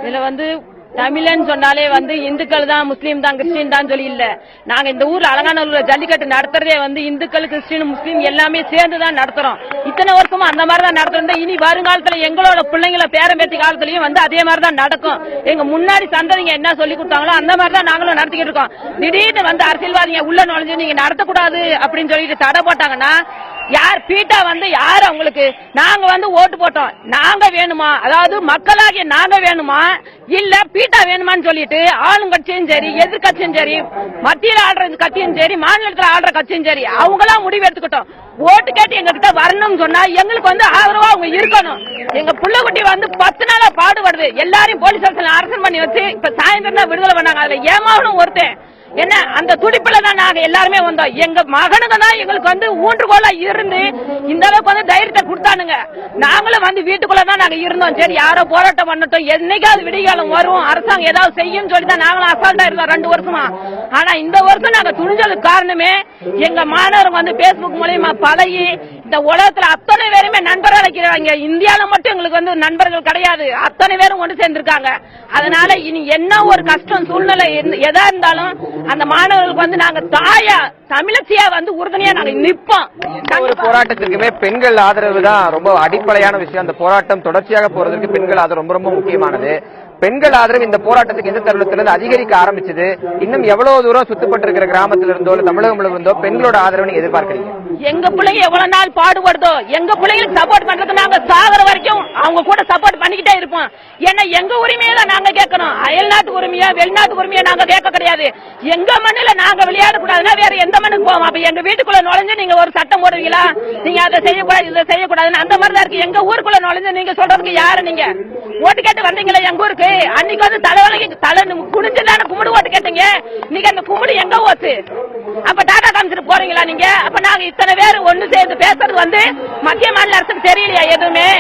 இதுல தமிழன் சொன்னாலே இந்துக்கள் தான், முஸ்லீம் தான், கிறிஸ்டின் தான் சொல்லி இல்ல. நாங்க இந்த ஊர்ல அலங்காநல்லூர்ல ஜல்லிக்கட்டு நடத்துறதே இந்துக்கள், கிறிஸ்டின், முஸ்லீம் எல்லாமே சேர்ந்துதான் நடத்துறோம். இத்தனை வருஷமா அந்த மாதிரி தான் நடத்துறோம். இனி வருங்காலத்துல எங்களோட பிள்ளைங்களை பேரம்பேத்தி காலத்திலயும் அதே மாதிரி தான் நடக்கும். எங்க முன்னாடி சந்ததிங்க என்ன சொல்லி கொடுத்தாங்களோ அந்த மாதிரி தான் நாங்களும் நடத்திக்கிட்டு இருக்கோம். திடீர்னு அரசியல்வாதிங்க உள்ள நுழைஞ்சு நீங்க நடத்தக்கூடாது அப்படின்னு சொல்லிட்டு தடை போட்டாங்கன்னா யார் பீட்டா யாரு அவங்களுக்கு? நாங்க ஓட்டு போட்டோம், நாங்க வேணுமா, அதாவது மக்களாகிய நாங்க வேணுமா இல்ல பீட்டா வேணுமான்னு சொல்லிட்டு ஆளுங்கட்சியும் சரி, எதிர்கட்சியும் சரி, மத்தியில் ஆடுற கட்சியும் சரி, மாநிலத்தில் ஆடுற கட்சியும் சரி, அவங்களாம் முடிவு எடுத்துக்கிட்டோம். ஓட்டு கேட்டு எங்க கிட்ட வரணும்னு சொன்னா எங்களுக்கு ஆதரவா அவங்க இருக்கணும். எங்க புள்ளக்குட்டி 10 நாளா பாடுபடுது. எல்லாரையும் போலீஸ் ஸ்டேஷன்ல அரசன் பண்ணி வச்சு இப்ப சாயந்தரம் தான் விடுதலை பண்ணாங்க. அதுல ஏமாவனும் ஒருத்தன் என்ன அந்த துடிப்புல தான் நாங்க எல்லாருமே வந்தோம். எங்க மகனுங்க தான் எங்களுக்கு ஊன்றுகோலா இருந்து இந்த அளவுக்கு தைரியத்தை கொடுத்தானுங்க. நாங்களும் வீட்டுக்குள்ளதான் நாங்க இருந்தோம். சரி யாரோ போராட்டம் பண்ணட்டும், என்னைக்காவது விடிகாலம் வரும், அரசாங்கம் ஏதாவது செய்யும் சொல்லிதான் நாங்களும் அசால்ட்டா இருந்தோம் 2 வருஷமா. ஆனா இந்த வருஷம் நாங்க துணிஞ்சதுக்கு காரணமே எங்க மாணவர்கள் பேஸ்புக் மூலமா பழகி இந்த உலகத்துல அத்தனை பேருமே நண்பர்கள் அழைக்கிறாங்க. இந்தியாவில மட்டும் எங்களுக்கு நண்பர்கள் கிடையாது, அத்தனை பேரும் ஒன்று சேர்ந்திருக்காங்க. அதனால இனி என்ன ஒரு கஷ்டம் சூழ்நிலை எதா இருந்தாலும் அந்த மாணவர்களுக்கு நாங்க தாயா தமிழச்சியா உறுதுணையா நாங்க நிற்போம். ஒரு போராட்டத்திற்குமே பெண்கள் ஆதரவு தான் ரொம்ப அடிப்படையான விஷயம். அந்த போராட்டம் தொடர்ச்சியாக போறதுக்கு பெண்கள் ஆதரவு ரொம்ப ரொம்ப முக்கியமானது. பெண்கள் ஆதரவு இந்த போராட்டத்துக்கு எந்த தருணத்திலிருந்து அதிகரிக்க ஆரம்பிச்சது? இன்னும் எவ்வளவு தூரம் சுத்தப்பட்டிருக்கிற கிராமத்துல இருந்தோ தமிழகம் இருந்தோ பெண்களோட ஆதரவு நீங்க எதிர்பார்க்கறீங்க? எங்க பிள்ளைங்க எவ்வளவு நாள் பாடுபடுதோ எங்க பிள்ளைங்களுக்கு சப்போர்ட் பண்றது நாங்க சாகர வரைக்கும் அவங்க கூட சப்போர்ட் பண்ணிக்கிட்டே இருப்போம். ஏன்னா எங்க உரிமையை தான் நாங்க கேட்கணும். அயல்நாட்டு உரிமையா வெளிநாட்டு உரிமையா நாங்க கேட்க கிடையாது. எங்க மண்ணுல நாங்க விளையாடக்கூடாதுன்னா வேற எந்த மண்ணுக்கு போவோம்? அப்ப எங்க வீட்டுக்குள்ள நுழைஞ்சு நீங்க ஒரு சட்டம் போடுவீங்களா, நீங்க அதை செய்யக்கூடாது இதை செய்யக்கூடாதுன்னு அந்த மாதிரி தான் இருக்கு. எங்க ஊருக்குள்ள நுழைஞ்சு நீங்க சொல்றதுக்கு யாரு? நீங்க ஓட்டு கேட்டு வந்தீங்களா எங்க ஊருக்கு? அன்னைக்கு தலைவலிக்கு தலை குடிஞ்சுதான கும்பிடு ஓட்டு கேட்டீங்க. நீங்க அந்த கும்பிடு எங்க ஓட்டு? அப்ப டாடா காமிச்சிட்டு போறீங்களா நீங்க? அப்ப நாங்க இத்தனை பேர் ஒண்ணு சேர்ந்து பேசுறது மத்திய மாநில அரசுக்கு தெரியலையா எதுவுமே?